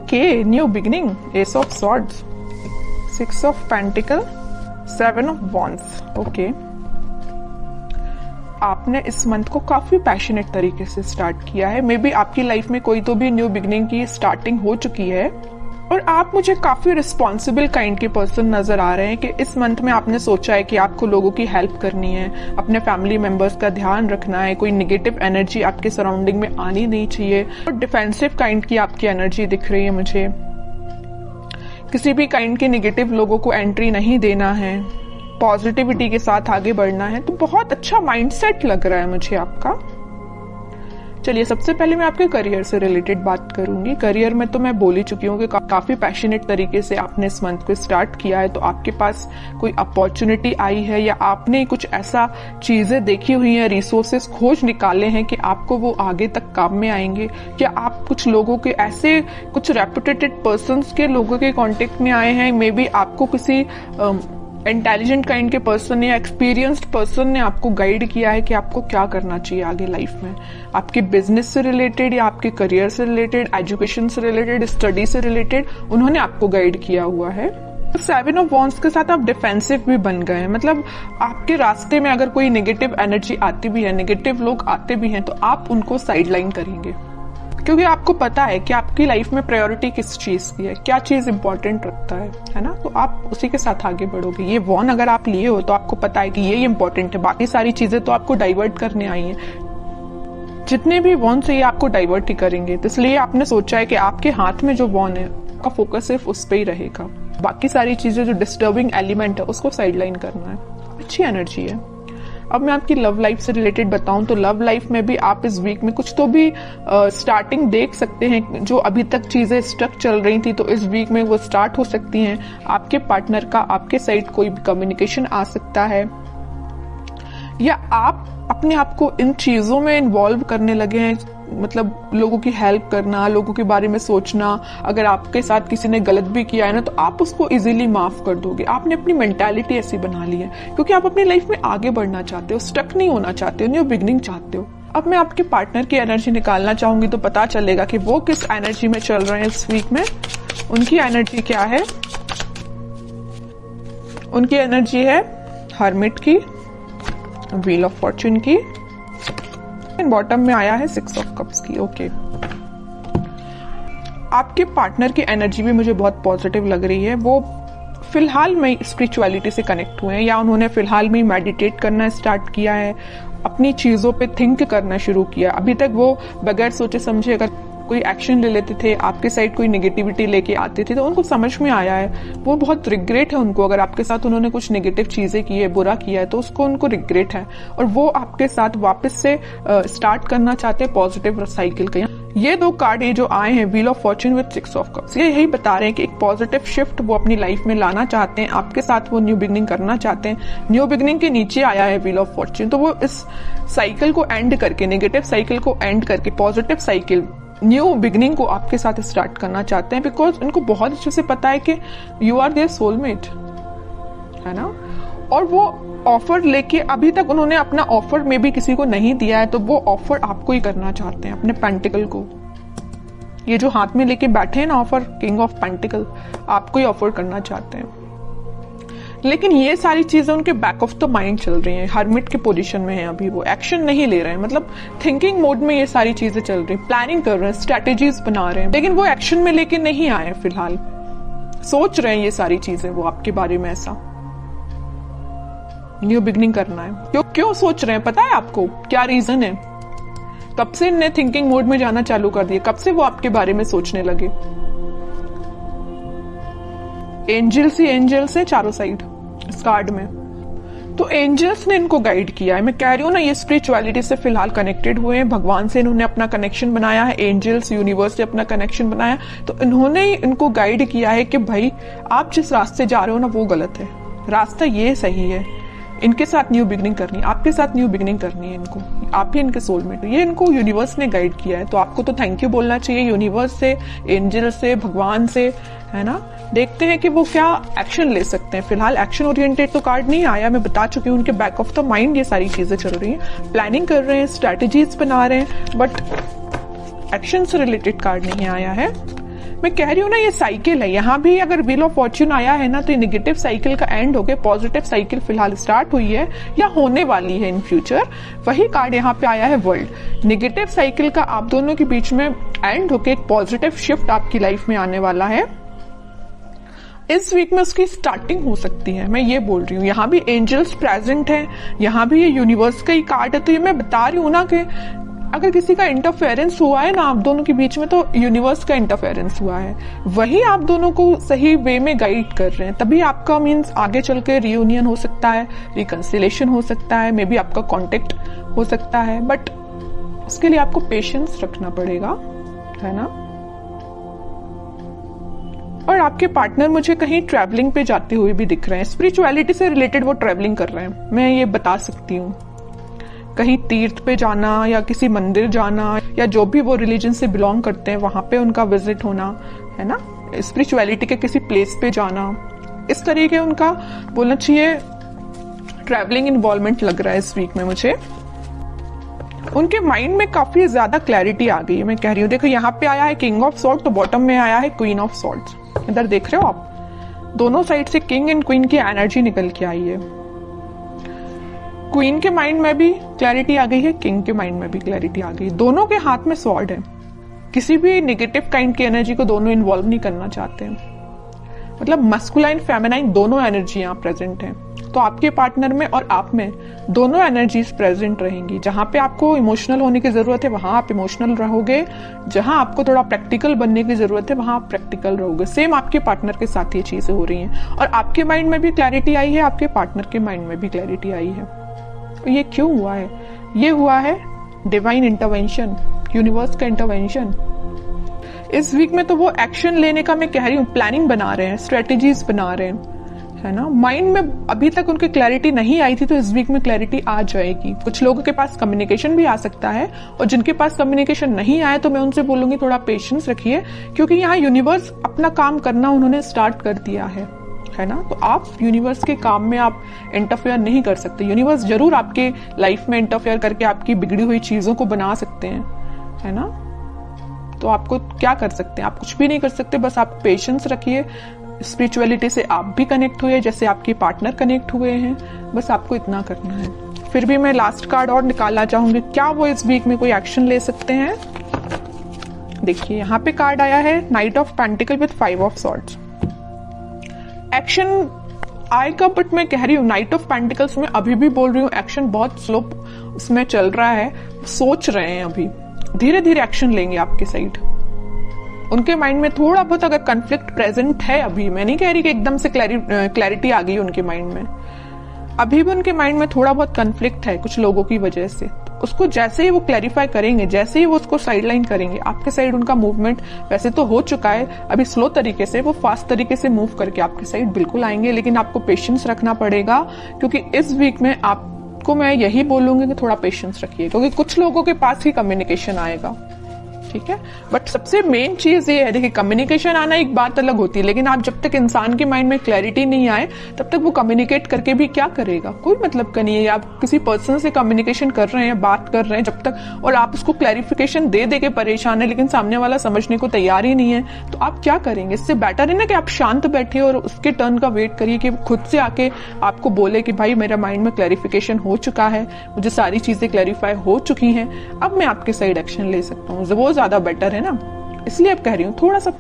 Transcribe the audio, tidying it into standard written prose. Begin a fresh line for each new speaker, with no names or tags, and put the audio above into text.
Okay, new beginning, S of swords, 6 of pentacle, 7 of wands. Okay, आपने इस month को काफी पैशनेट तरीके से स्टार्ट किया है। मे बी आपकी लाइफ में कोई तो भी न्यू बिगिनिंग की स्टार्टिंग हो चुकी है और आप मुझे काफी रिस्पॉन्सिबल काइंड के पर्सन नजर आ रहे हैं कि इस मंथ में आपने सोचा है कि आपको लोगों की हेल्प करनी है, अपने फैमिली मेंबर्स का ध्यान रखना है, कोई नेगेटिव एनर्जी आपके सराउंडिंग में आनी नहीं चाहिए। और डिफेंसिव काइंड की आपकी एनर्जी दिख रही है मुझे, किसी भी काइंड के नेगेटिव लोगों को एंट्री नहीं देना है, पॉजिटिविटी के साथ आगे बढ़ना है। तो बहुत अच्छा माइंडसेट लग रहा है मुझे आपका। चलिए, सबसे पहले मैं आपके करियर से रिलेटेड बात करूंगी। करियर में तो मैं बोल ही चुकी हूँ कि काफी पैशनेट तरीके से आपने इस मंथ को स्टार्ट किया है। तो आपके पास कोई अपॉर्चुनिटी आई है या आपने कुछ ऐसा चीजें देखी हुई हैं, रिसोर्सेस खोज निकाले हैं कि आपको वो आगे तक काम में आएंगे। या आप कुछ लोगों के ऐसे कुछ रेपुटेटेड पर्संस के लोगों के कांटेक्ट में आए हैं। मे बी आपको किसी इंटेलिजेंट काइंड के पर्सन या एक्सपीरियंस्ड पर्सन ने आपको गाइड किया है कि आपको क्या करना चाहिए आगे लाइफ में, आपके बिजनेस से रिलेटेड या आपके करियर से रिलेटेड, एजुकेशन से रिलेटेड, स्टडी से रिलेटेड उन्होंने आपको गाइड किया हुआ है। 7 ऑफ वॉन्ड्स के साथ आप डिफेंसिव भी बन गए हैं। मतलब आपके रास्ते में अगर कोई नेगेटिव एनर्जी आती भी है, नेगेटिव लोग आते भी हैं, तो आप उनको साइडलाइन करेंगे क्योंकि आपको पता है कि आपकी लाइफ में प्रायोरिटी किस चीज की है, क्या चीज इंपॉर्टेंट रखता है ना। तो आप उसी के साथ आगे बढ़ोगे। ये वॉन अगर आप लिए हो तो आपको पता है कि ये इंपॉर्टेंट है, बाकी सारी चीजें तो आपको डाइवर्ट करने आई हैं। जितने भी वॉन से ये आपको डाइवर्ट ही करेंगे, तो इसलिए आपने सोचा है कि आपके हाथ में जो वॉन है आपका फोकस सिर्फ उस पर ही रहेगा। बाकी सारी चीजें जो डिस्टर्बिंग एलिमेंट है उसको साइडलाइन करना है। अच्छी एनर्जी है। अब मैं आपकी लव लाइफ से रिलेटेड बताऊं तो लव लाइफ में भी आप इस वीक में कुछ तो भी स्टार्टिंग देख सकते हैं। जो अभी तक चीजें स्टक चल रही थी तो इस वीक में वो स्टार्ट हो सकती हैं। आपके पार्टनर का आपके साइड कोई भी कम्युनिकेशन आ सकता है या आप अपने आप को इन चीजों में इन्वॉल्व करने लगे हैं। मतलब लोगों की हेल्प करना, लोगों के बारे में सोचना। अगर आपके साथ किसी ने गलत भी किया है ना तो आप उसको इजीली माफ कर दोगे। आपने अपनी मेंटालिटी ऐसी बना ली है क्योंकि आप अपनी लाइफ में आगे बढ़ना चाहते हो, स्टक नहीं होना चाहते हो, न्यू बिगिनिंग चाहते हो। अब मैं आपके पार्टनर की एनर्जी निकालना चाहूंगी तो पता चलेगा कि वो किस एनर्जी में चल रहे हैं इस वीक में। उनकी एनर्जी क्या है? उनकी एनर्जी है हर्मिट की, व्हील ऑफ फॉर्च्यून की, बॉटम में आया है 6 ऑफ कप्स की। ओके, आपके पार्टनर की एनर्जी भी मुझे बहुत पॉजिटिव लग रही है। वो फिलहाल में स्पिरिचुअलिटी से कनेक्ट हुए हैं या उन्होंने फिलहाल में मेडिटेट करना स्टार्ट किया है, अपनी चीजों पे थिंक करना शुरू किया। अभी तक वो बगैर सोचे समझे अगर कोई एक्शन ले लेते थे, आपके साइड कोई नेगेटिविटी लेके आते थे तो उनको समझ में आया है। वो बहुत रिग्रेट है उनको, अगर आपके साथ उन्होंने कुछ नेगेटिव चीजें की है, बुरा किया है तो उसको उनको रिग्रेट है और वो आपके साथ वापस से स्टार्ट करना चाहते हैं पॉजिटिव साइकिल का। ये 2 कार्ड ये जो आए हैं, wheel of Fortune with 6 of cups, ये यही बता रहे हैं कि एक पॉजिटिव शिफ्ट वो अपनी लाइफ में लाना चाहते हैं। आपके साथ वो न्यू बिगिनिंग करना चाहते हैं। न्यू बिगिनिंग के नीचे आया है व्हील ऑफ फॉर्च्यून, तो वो इस साइकिल को एंड करके, नेगेटिव साइकिल को एंड करके पॉजिटिव साइकिल, न्यू बिगिनिंग को आपके साथ स्टार्ट करना चाहते हैं। बिकॉज उनको बहुत अच्छे से पता है कि यू आर देयर सोलमेट, है ना। और वो ऑफर लेके, अभी तक उन्होंने अपना ऑफर में भी किसी को नहीं दिया है तो वो ऑफर आपको ही करना चाहते हैं, अपने पेंटिकल को। ये जो हाथ में लेके बैठे हैं ना ऑफर, किंग ऑफ पेंटिकल, आपको ही ऑफर करना चाहते हैं। लेकिन ये सारी चीजें उनके बैक ऑफ द माइंड चल रही हैं। हर्मिट के पोजीशन में है अभी, वो एक्शन नहीं ले रहे हैं। मतलब थिंकिंग मोड में ये सारी चीजें चल रही, प्लानिंग कर रहे हैं, स्ट्रेटेजीज बना रहे हैं, लेकिन वो एक्शन में लेके नहीं आए फिलहाल। सोच रहे हैं ये सारी चीजें वो आपके बारे में, ऐसा न्यू बिगिनिंग करना है। क्यों सोच रहे हैं पता है आपको? क्या रीजन है? कब से इन्हें थिंकिंग मोड में जाना चालू कर दिया? कब से वो आपके बारे में सोचने लगे? एंजल्स ही एंजल्स है चारों साइड इस कार्ड में। तो एंजल्स ने इनको गाइड किया है। मैं कह रही हूँ ना, ये स्पिरिचुअलिटी से फिलहाल कनेक्टेड हुए हैं, भगवान से इन्होंने अपना कनेक्शन बनाया है, एंजल्स यूनिवर्स से अपना कनेक्शन बनाया। तो इन्होंने इनको गाइड किया है कि भाई आप जिस रास्ते जा रहे हो ना वो गलत है, रास्ता ये सही है। इनके साथ न्यू बिगिनिंग करनी है, आपके साथ न्यू बिगिनिंग करनी है इनको, आप ही इनके सोलमेट हो। ये इनको यूनिवर्स ने गाइड किया है, तो आपको तो थैंक यू बोलना चाहिए यूनिवर्स से, एंजल से, भगवान से, है ना। देखते हैं कि वो क्या एक्शन ले सकते हैं। फिलहाल एक्शन ओरिएंटेड तो कार्ड नहीं आया, मैं बता चुकी हूँ। उनके बैक ऑफ द माइंड ये सारी चीजें चल रही हैं, प्लानिंग कर रहे हैं, स्ट्रैटेजीज बना रहे हैं, बट एक्शन से रिलेटेड कार्ड नहीं आया है। मैं कह रही हूँ ना, ये साइकिल है। यहाँ भी अगर व्हील ऑफ फॉर्च्यून आया है ना, तो ये नेगेटिव साइकिल का एंड हो गया, पॉजिटिव साइकिल फिलहाल स्टार्ट हुई है या होने वाली है इन फ्यूचर। वही कार्ड यहाँ पे आया है वर्ल्ड। नेगेटिव साइकिल का आप दोनों के बीच में एंड होके एक पॉजिटिव शिफ्ट आपकी लाइफ में आने वाला है। इस वीक में उसकी स्टार्टिंग हो सकती है, मैं ये बोल रही हूँ। यहाँ भी एंजल्स प्रेजेंट हैं, यहाँ भी ये यूनिवर्स का ही कार्ड है। तो ये मैं बता रही हूँ ना कि अगर किसी का इंटरफेरेंस हुआ है ना आप दोनों के बीच में, तो यूनिवर्स का इंटरफेरेंस हुआ है, वही आप दोनों को सही वे में गाइड कर रहे हैं। तभी आपका मीन्स आगे चल के रियूनियन हो सकता है, रिकंसिलेशन हो सकता है, मे बी आपका कॉन्टेक्ट हो सकता है, बट उसके लिए आपको पेशेंस रखना पड़ेगा, है ना। और आपके पार्टनर मुझे कहीं ट्रैवलिंग पे जाते हुए भी दिख रहे हैं, स्पिरिचुअलिटी से रिलेटेड वो ट्रैवलिंग कर रहे हैं, मैं ये बता सकती हूँ। कहीं तीर्थ पे जाना या किसी मंदिर जाना, या जो भी वो रिलीजन से बिलोंग करते हैं वहां पे उनका विजिट होना, है ना। स्पिरिचुअलिटी के किसी प्लेस पे जाना, इस तरीके उनका बोलना चाहिए ट्रैवलिंग इन्वॉल्वमेंट लग रहा है इस वीक में मुझे। उनके माइंड में काफी ज्यादा क्लैरिटी आ गई है, मैं कह रही हूँ। देखो यहाँ पे आया है किंग ऑफ सॉर्ड, तो बॉटम में आया है क्वीन ऑफ सॉर्ड्स। इधर देख रहे हो आप, दोनों साइड से किंग एंड क्वीन की एनर्जी निकल के आई है। क्वीन के माइंड में भी क्लैरिटी आ गई है, किंग के माइंड में भी क्लैरिटी आ गई। दोनों के हाथ में स्वॉर्ड है, किसी भी नेगेटिव काइंड की एनर्जी को दोनों इन्वॉल्व नहीं करना चाहते हैं। मतलब मस्कुलाइन फेमिनाइन दोनों एनर्जी यहाँ प्रेजेंट है। तो आपके पार्टनर में और आप में दोनों एनर्जीज प्रेजेंट रहेंगी। जहां पे आपको इमोशनल होने की जरूरत है वहां आप इमोशनल रहोगे, जहां आपको थोड़ा प्रैक्टिकल बनने की जरूरत है वहां आप प्रैक्टिकल रहोगे। सेम आपके पार्टनर के साथ ये चीजें हो रही हैं, और आपके माइंड में भी क्लैरिटी आई है, आपके पार्टनर के माइंड में भी क्लैरिटी आई है। ये क्यों हुआ है? ये हुआ है डिवाइन इंटरवेंशन, यूनिवर्स का इंटरवेंशन। इस वीक में तो वो एक्शन लेने का मैं कह रही हूँ, प्लानिंग बना रहे हैं, स्ट्रेटेजीज बना रहे हैं, है ना। माइंड में अभी तक उनकी क्लैरिटी नहीं आई थी, तो इस वीक में क्लैरिटी आ जाएगी। कुछ लोगों के पास कम्युनिकेशन भी आ सकता है, और जिनके पास कम्युनिकेशन नहीं आया तो मैं उनसे बोलूंगी थोड़ा पेशेंस रखिए, क्योंकि यहाँ यूनिवर्स अपना काम करना उन्होंने स्टार्ट कर दिया है ना। तो आप यूनिवर्स के काम में आप इंटरफेयर नहीं कर सकते। यूनिवर्स जरूर आपके लाइफ में इंटरफेयर करके आपकी बिगड़ी हुई चीजों को बना सकते हैं, है ना। तो आपको क्या कर सकते हैं? आप कुछ भी नहीं कर सकते, बस आप पेशेंस रखिए। स्पिरिचुअलिटी से आप भी कनेक्ट हुए जैसे आपके पार्टनर कनेक्ट हुए हैं, बस आपको इतना करना है। फिर भी मैं लास्ट कार्ड और निकालना चाहूंगी, क्या वो इस वीक में कोई एक्शन ले सकते हैं। देखिए यहाँ पे कार्ड आया है night of pentacle with 5 of swords. Action आएगा, बट मैं कह रही हूँ नाइट ऑफ पेंटिकल्स में अभी भी बोल रही हूँ एक्शन बहुत स्लो उसमें चल रहा है। सोच रहे हैं, अभी धीरे धीरे एक्शन लेंगे आपके साइड। उनके माइंड में थोड़ा बहुत अगर कॉन्फ्लिक्ट प्रेजेंट है, अभी मैं नहीं कह रही कि एकदम से क्लैरिटी आ गई उनके माइंड में, अभी भी उनके माइंड में थोड़ा बहुत कॉन्फ्लिक्ट है कुछ लोगों की वजह से। उसको जैसे ही वो क्लैरिफाई करेंगे, जैसे ही वो उसको साइडलाइन करेंगे, आपके साइड उनका मूवमेंट वैसे तो हो चुका है, अभी स्लो तरीके से, वो फास्ट तरीके से मूव करके आपके साइड बिल्कुल आएंगे। लेकिन आपको पेशेंस रखना पड़ेगा, क्योंकि इस वीक में आपको मैं यही बोलूंगी कि थोड़ा पेशेंस रखिए, क्योंकि कुछ लोगों के पास ही कम्युनिकेशन आएगा, ठीक है। बट सबसे मेन चीज ये है, देखिए कम्युनिकेशन आना एक बात अलग होती है, लेकिन आप जब तक इंसान के माइंड में क्लैरिटी नहीं आए तब तक वो कम्युनिकेट करके भी क्या करेगा, कोई मतलब का नहीं है। आप किसी पर्सन से कम्युनिकेशन कर रहे हैं, बात कर रहे हैं जब तक, और आप उसको क्लैरिफिकेशन दे दे के परेशान है, लेकिन सामने वाला समझने को तैयार ही नहीं है, तो आप क्या करेंगे। इससे बेटर है ना कि आप शांत बैठिए और उसके टर्न का वेट करिए कि खुद से आके आपको बोले कि भाई मेरा माइंड में क्लैरिफिकेशन हो चुका है, मुझे सारी चीजें क्लैरिफाई हो चुकी हैं, अब मैं आपके साइड एक्शन ले सकता हूँ। वो ज्यादा बेटर है ना, इसलिए अब कह रही हूँ थोड़ा सा